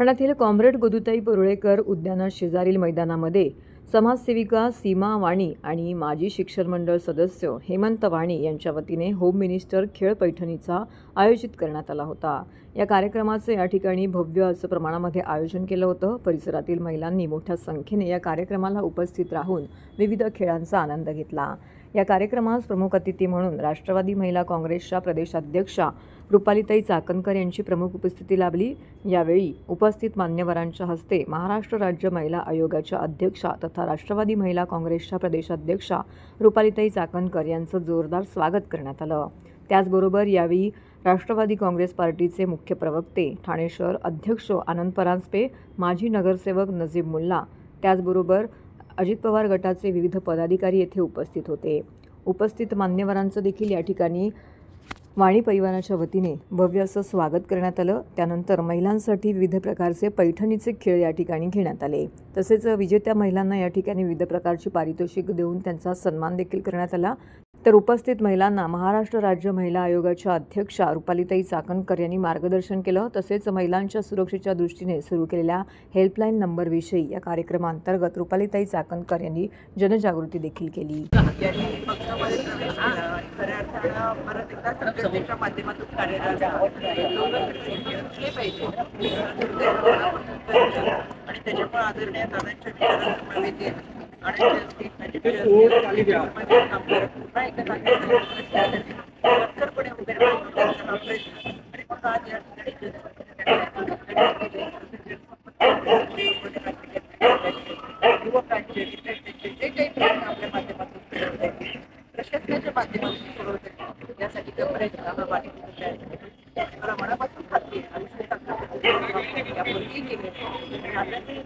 ठाण्यातील कॉम्रेड गोदूताई परुळेकर उद्याना शेजारील मैदानामध्ये समाजसेविका सीमा वाणी आणि माजी शिक्षण मंडळ सदस्य हेमंत वाणी यांच्या वतीने होम मिनिस्टर खेळ पैठणीचा आयोजित करण्यात आला होता। या कार्यक्रमाचे या ठिकाणी भव्य असं प्रमाणामध्ये आयोजन केलं होतं। परिसरातील महिलांनी मोठ्या संख्येने या कार्यक्रमाला उपस्थित राहून विविध खेळांचा आनंद घेतला। या कार्यक्रमास प्रमुख अतिथी म्हणून राष्ट्रवादी महिला काँग्रेसच्या प्रदेशाध्यक्षा रुपालीताई चाकणकर यांची प्रमुख उपस्थिती लाभली। यावेळी उपस्थित मान्यवरांच्या हस्ते महाराष्ट्र राज्य महिला आयोगाच्या अध्यक्षा तथा राष्ट्रवादी महिला काँग्रेसच्या प्रदेशाध्यक्षा रुपालीताई चाकणकर यांचं जोरदार स्वागत करण्यात आलं। त्याचबरोबर यावेळी राष्ट्रवादी काँग्रेस पार्टीचे मुख्य प्रवक्ते ठाणे शहर अध्यक्ष आनंद परांजपे, माजी नगरसेवक नजीब मुल्ला, त्याचबरोबर अजित पवार गटाचे विविध पदाधिकारी येथे उपस्थित होते। उपस्थित मान्यवरांचं देखील या ठिकाणी वाणी परिवाराच्या वतीने भव्य असं स्वागत करण्यात आलं। त्यानंतर महिलांसाठी विविध प्रकारचे पैठणीचे खेळ या ठिकाणी घेण्यात आले। तसेच विजेत्या महिलांना या ठिकाणी विविध प्रकारची पारितोषिक देऊन त्यांचा सन्मान देखील करण्यात आला। तर उपस्थित महिलांना महाराष्ट्र राज्य महिला आयोगाच्या अध्यक्षा रुपालीताई चाकणकर यांनी मार्गदर्शन केलं। तसेच महिलांच्या सुरक्षेच्या दृष्टीने सुरू केलेल्या हेल्पलाईन नंबरविषयी या कार्यक्रमांतर्गत रुपालीताई चाकणकर यांनी जनजागृती देखील केली। सभेच्या माध्यमातून कार्यरत आणि त्याच्यामुळे आदरणीय दादांच्या विचारांना प्रवेश युवकांचे जे काही प्रश्न आपल्या माध्यमातून प्रशासनाच्या माध्यमातून सोडवते यासाठी मला मनापासून खात्री आहे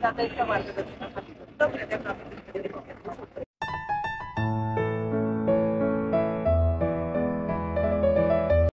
दादांच्या मार्गदर्शनासाठी उत्तम